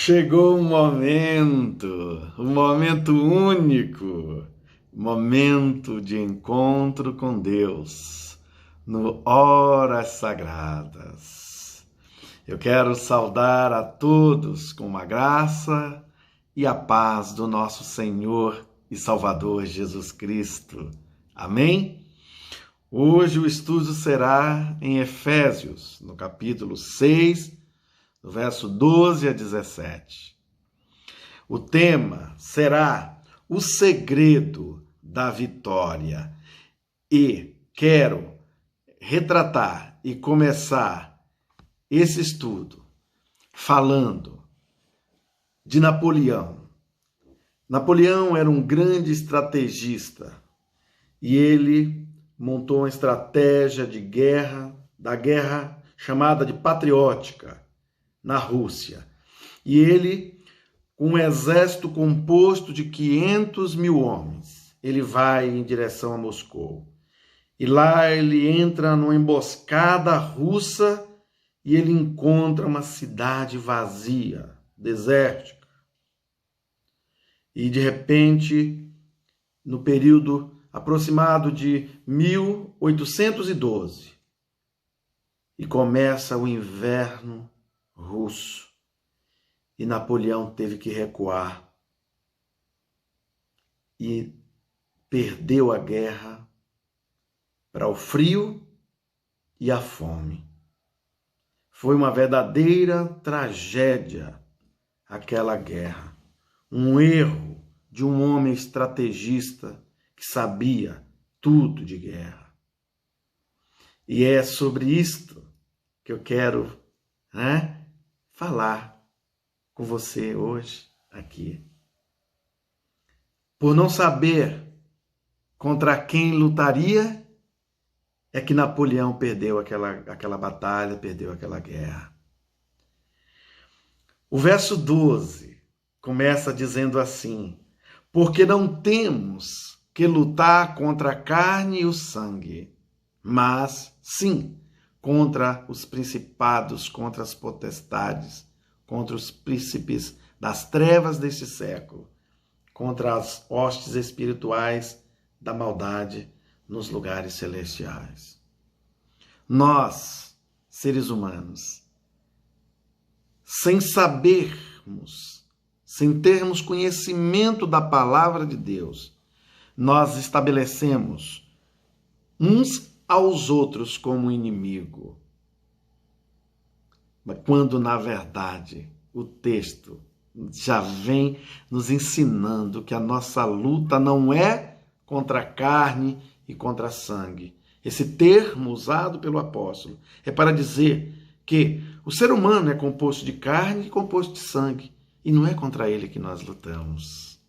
Chegou um momento único, momento de encontro com Deus, no Horas Sagradas. Eu quero saudar a todos com a graça e a paz do nosso Senhor e Salvador Jesus Cristo. Amém? Hoje o estudo será em Efésios, no capítulo 6, do verso 12 a 17. O tema será o segredo da vitória. E quero retratar e começar esse estudo falando de Napoleão. Napoleão era um grande estrategista e ele montou uma estratégia de guerra, da guerra chamada de patriótica, na Rússia. E ele, com um exército composto de 500 mil homens, ele vai em direção a Moscou. E lá ele entra numa emboscada russa e ele encontra uma cidade vazia, desértica. E de repente, no período aproximado de 1812, e começa o inverno russo, e Napoleão teve que recuar e perdeu a guerra para o frio e a fome. Foi uma verdadeira tragédia aquela guerra, um erro de um homem estrategista que sabia tudo de guerra. E é sobre isto que eu quero, falar com você hoje aqui. Por não saber contra quem lutaria, é que Napoleão perdeu aquela batalha, perdeu aquela guerra. O verso 12 começa dizendo assim: porque não temos que lutar contra a carne e o sangue, mas sim contra os principados, contra as potestades, contra os príncipes das trevas deste século, contra as hostes espirituais da maldade nos lugares celestiais. Nós, seres humanos, sem sabermos, sem termos conhecimento da palavra de Deus, nós estabelecemos uns aos outros como inimigo. Mas quando, na verdade, o texto já vem nos ensinando que a nossa luta não é contra a carne e contra a sangue. Esse termo usado pelo apóstolo é para dizer que o ser humano é composto de carne e composto de sangue, e não é contra ele que nós lutamos,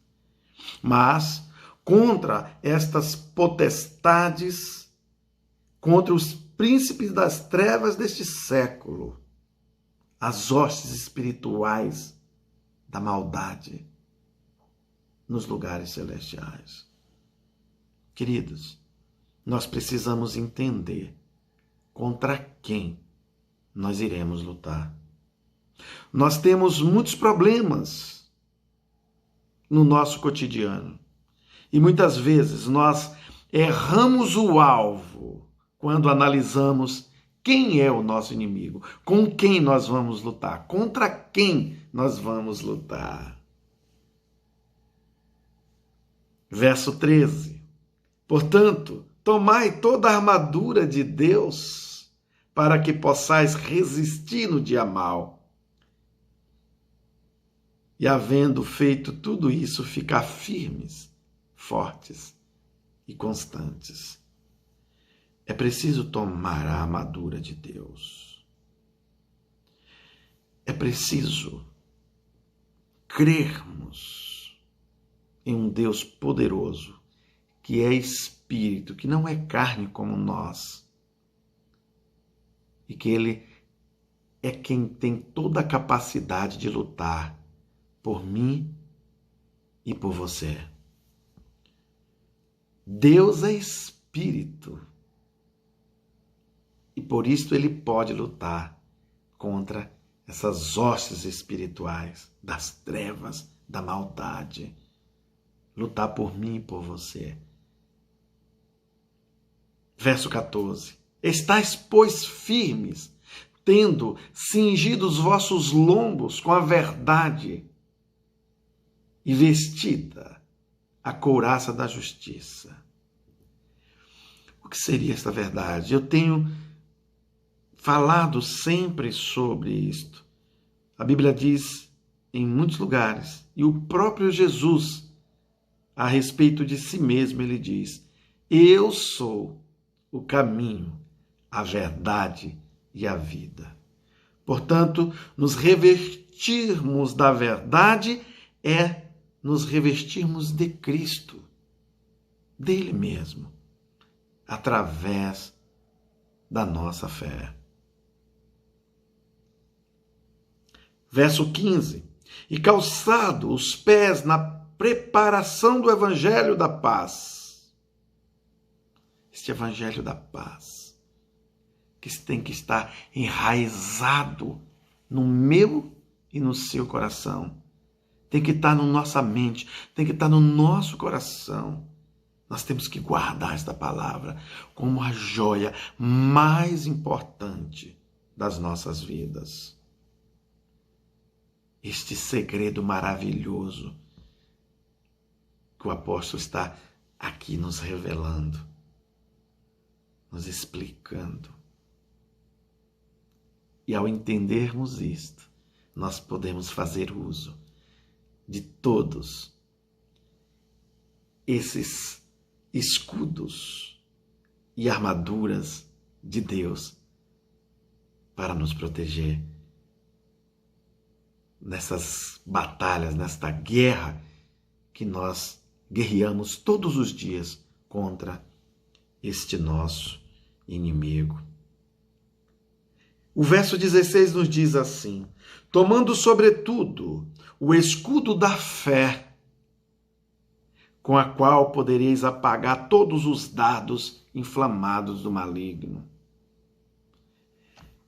mas contra estas potestades, contra os príncipes das trevas deste século, as hostes espirituais da maldade nos lugares celestiais. Queridos, nós precisamos entender contra quem nós iremos lutar. Nós temos muitos problemas no nosso cotidiano e muitas vezes nós erramos o alvo quando analisamos quem é o nosso inimigo, com quem nós vamos lutar, contra quem nós vamos lutar. Verso 13. Portanto, tomai toda a armadura de Deus para que possais resistir no dia mau. E havendo feito tudo isso, ficar firmes, fortes e constantes. É preciso tomar a armadura de Deus. É preciso crermos em um Deus poderoso, que é espírito, que não é carne como nós, e que Ele é quem tem toda a capacidade de lutar por mim e por você. Deus é espírito. E por isso ele pode lutar contra essas hostes espirituais das trevas, da maldade. Lutar por mim e por você. Verso 14. Estais, pois, firmes, tendo cingido os vossos lombos com a verdade e vestida a couraça da justiça. O que seria esta verdade? Eu tenho falado sempre sobre isto. A Bíblia diz em muitos lugares, e o próprio Jesus, a respeito de si mesmo, ele diz: eu sou o caminho, a verdade e a vida. Portanto, nos revestirmos da verdade é nos revestirmos de Cristo, dele mesmo, através da nossa fé. Verso 15. E calçado os pés na preparação do evangelho da paz. Este evangelho da paz, que tem que estar enraizado no meu e no seu coração. Tem que estar na nossa mente, tem que estar no nosso coração. Nós temos que guardar esta palavra como a joia mais importante das nossas vidas. Este segredo maravilhoso que o apóstolo está aqui nos revelando, nos explicando. E ao entendermos isto, nós podemos fazer uso de todos esses escudos e armaduras de Deus para nos proteger nessas batalhas, nesta guerra que nós guerreamos todos os dias contra este nosso inimigo. O verso 16 nos diz assim: tomando sobretudo o escudo da fé, com a qual podereis apagar todos os dardos inflamados do maligno.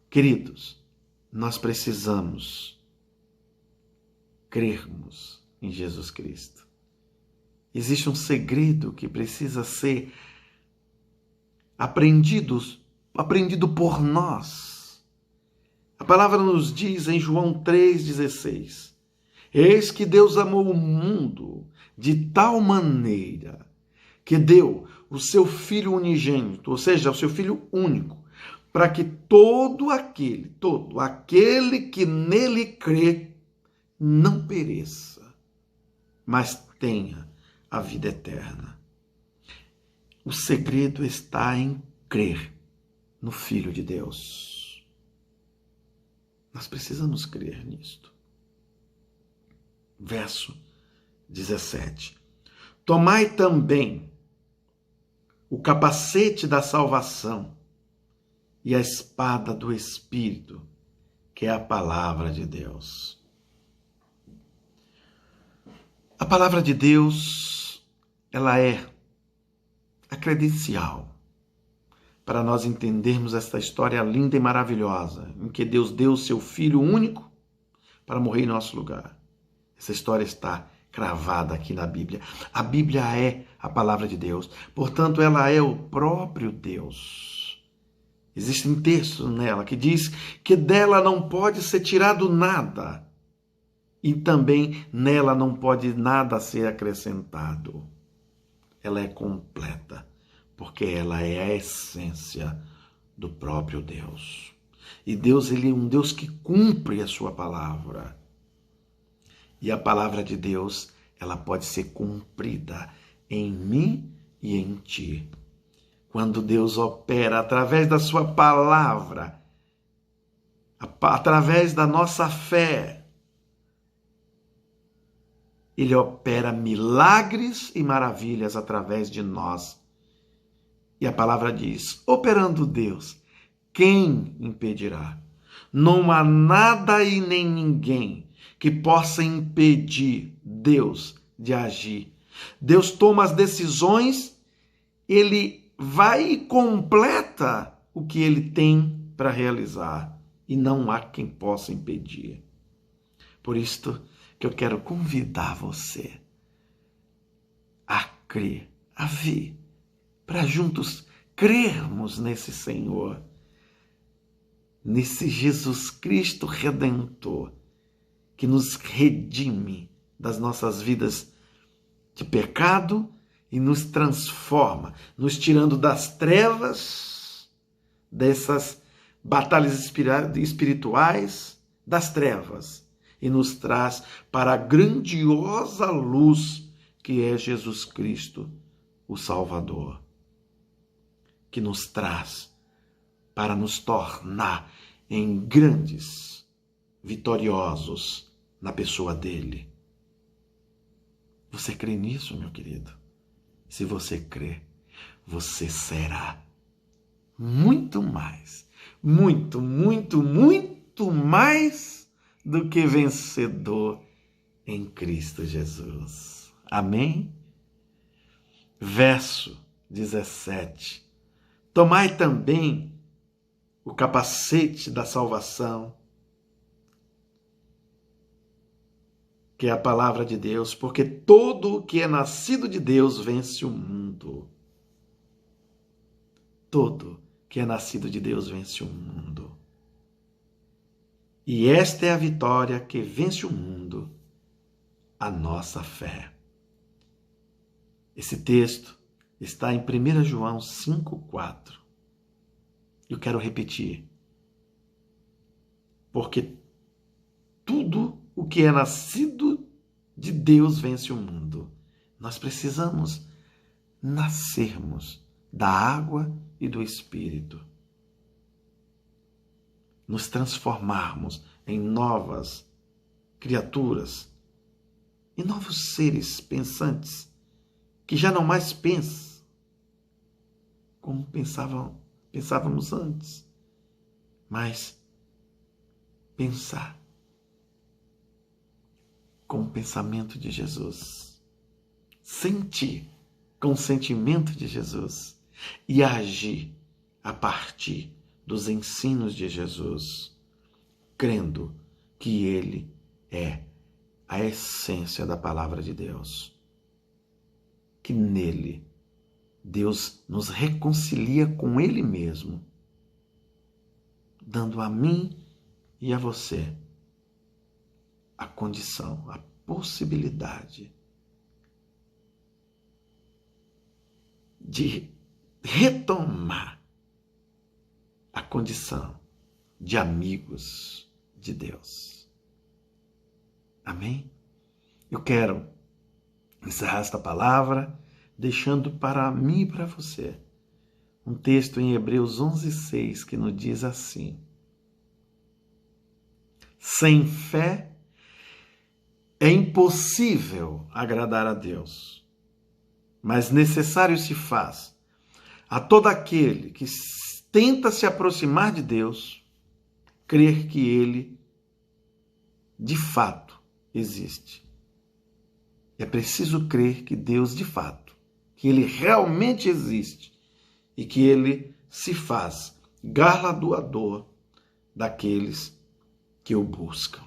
Queridos, nós precisamos crermos em Jesus Cristo. Existe um segredo que precisa ser aprendido por nós. A palavra nos diz em João 3,16: eis que Deus amou o mundo de tal maneira que deu o seu Filho unigênito, ou seja, o seu Filho único, para que todo aquele que nele crê não pereça, mas tenha a vida eterna. O segredo está em crer no Filho de Deus. Nós precisamos crer nisto. Verso 17. Tomai também o capacete da salvação e a espada do Espírito, que é a palavra de Deus. A palavra de Deus, ela é a credencial para nós entendermos esta história linda e maravilhosa, em que Deus deu o seu Filho único para morrer em nosso lugar. Essa história está cravada aqui na Bíblia. A Bíblia é a palavra de Deus, portanto, ela é o próprio Deus. Existem textos nela que diz que dela não pode ser tirado nada, e também nela não pode nada ser acrescentado. Ela é completa, porque ela é a essência do próprio Deus. E Deus, ele é um Deus que cumpre a sua palavra. E a palavra de Deus, ela pode ser cumprida em mim e em ti. Quando Deus opera através da sua palavra, através da nossa fé, Ele opera milagres e maravilhas através de nós. E a palavra diz: operando Deus, quem impedirá? Não há nada e nem ninguém que possa impedir Deus de agir. Deus toma as decisões, Ele vai e completa o que Ele tem para realizar. e não há quem possa impedir. Por isto que eu quero convidar você a crer, a vir, para juntos crermos nesse Senhor, nesse Jesus Cristo Redentor, que nos redime das nossas vidas de pecado e nos transforma, nos tirando das trevas, dessas batalhas espirituais, das trevas, e nos traz para a grandiosa luz que é Jesus Cristo, o Salvador, que nos traz para nos tornar em grandes, vitoriosos na pessoa dele. Você crê nisso, meu querido? Se você crê, você será muito mais, muito, muito, muito mais do que vencedor em Cristo Jesus. Amém? Verso 17. Tomai também o capacete da salvação, que é a palavra de Deus, porque todo o que é nascido de Deus vence o mundo. Todo que é nascido de Deus vence o mundo. E esta é a vitória que vence o mundo, a nossa fé. Esse texto está em 1 João 5,4. Eu quero repetir. Porque tudo o que é nascido de Deus vence o mundo. Nós precisamos nascermos da água e do Espírito. Nos transformarmos em novas criaturas, em novos seres pensantes, que já não mais pensam como pensávamos antes, mas pensar com o pensamento de Jesus, sentir com o sentimento de Jesus e agir a partir dos ensinos de Jesus, crendo que Ele é a essência da palavra de Deus, que nele Deus nos reconcilia com Ele mesmo, dando a mim e a você a condição, a possibilidade de retomar a condição de amigos de Deus. Amém? Eu quero encerrar esta palavra deixando para mim e para você um texto em Hebreus 11:6 que nos diz assim: sem fé é impossível agradar a Deus, mas necessário se faz a todo aquele que tenta se aproximar de Deus, crer que Ele de fato existe. É preciso crer que Deus de fato, que Ele realmente existe e que Ele se faz galardoador daqueles que o buscam.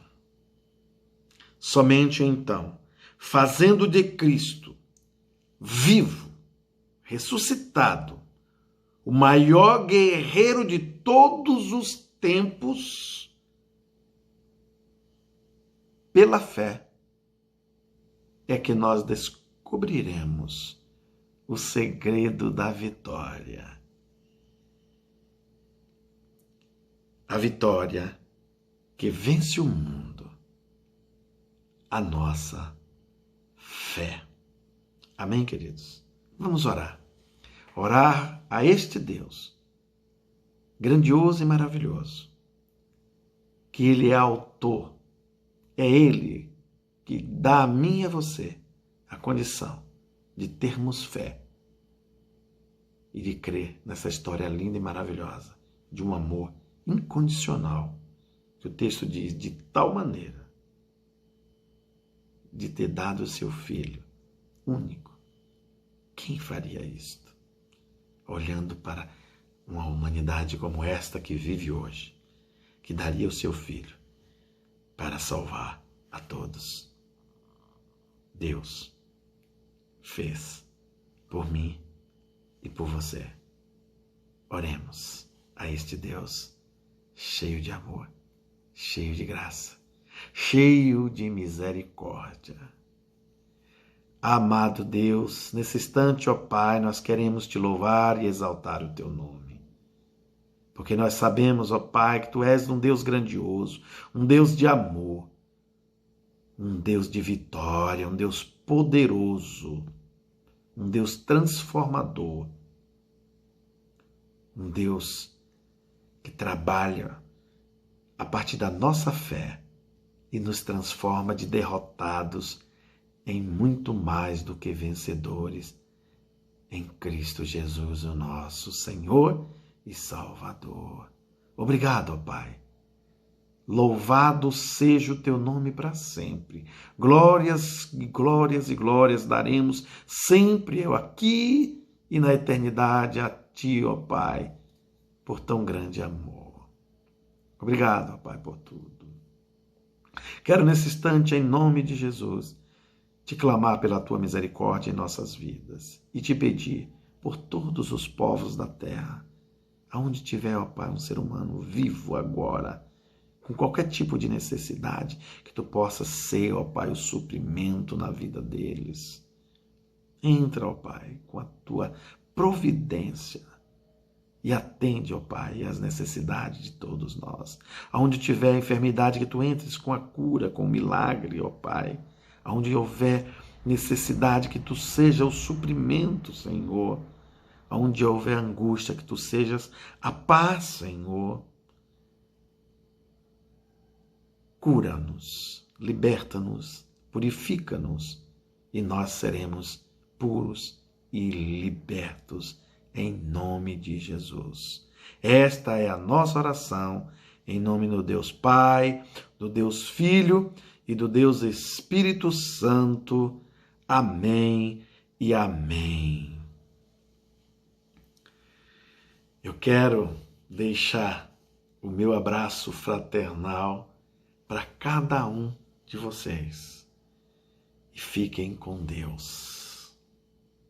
Somente então, fazendo de Cristo vivo, ressuscitado, o maior guerreiro de todos os tempos, pela fé, é que nós descobriremos o segredo da vitória. A vitória que vence o mundo. A nossa fé. Amém, queridos? Vamos orar. Orar a este Deus, grandioso e maravilhoso, que Ele é autor, é Ele que dá a mim e a você a condição de termos fé e de crer nessa história linda e maravilhosa de um amor incondicional, que o texto diz de tal maneira de ter dado o seu Filho único. Quem faria isto? Olhando para uma humanidade como esta que vive hoje, que daria o seu Filho para salvar a todos. Deus fez por mim e por você. Oremos a este Deus cheio de amor, cheio de graça, cheio de misericórdia. Amado Deus, nesse instante, ó Pai, nós queremos te louvar e exaltar o teu nome. Porque nós sabemos, ó Pai, que tu és um Deus grandioso, um Deus de amor, um Deus de vitória, um Deus poderoso, um Deus transformador, um Deus que trabalha a partir da nossa fé e nos transforma de derrotados em muito mais do que vencedores em Cristo Jesus, o nosso Senhor e Salvador. Obrigado, ó Pai. Louvado seja o teu nome para sempre. Glórias e glórias e glórias daremos sempre, eu aqui e na eternidade, a ti, ó Pai, por tão grande amor. Obrigado, ó Pai, por tudo. Quero nesse instante, em nome de Jesus, te clamar pela tua misericórdia em nossas vidas e te pedir por todos os povos da terra, aonde tiver, ó Pai, um ser humano vivo agora, com qualquer tipo de necessidade, que tu possa ser, ó Pai, o suprimento na vida deles. Entra, ó Pai, com a tua providência e atende, ó Pai, as necessidades de todos nós. Aonde tiver enfermidade, que tu entres com a cura, com o milagre, ó Pai. Aonde houver necessidade, que tu seja o suprimento, Senhor. Aonde houver angústia, que tu sejas a paz, Senhor. Cura-nos, liberta-nos, purifica-nos, e nós seremos puros e libertos em nome de Jesus. Esta é a nossa oração, em nome do Deus Pai, do Deus Filho e do Deus Espírito Santo. Amém e amém. Eu quero deixar o meu abraço fraternal para cada um de vocês. E fiquem com Deus.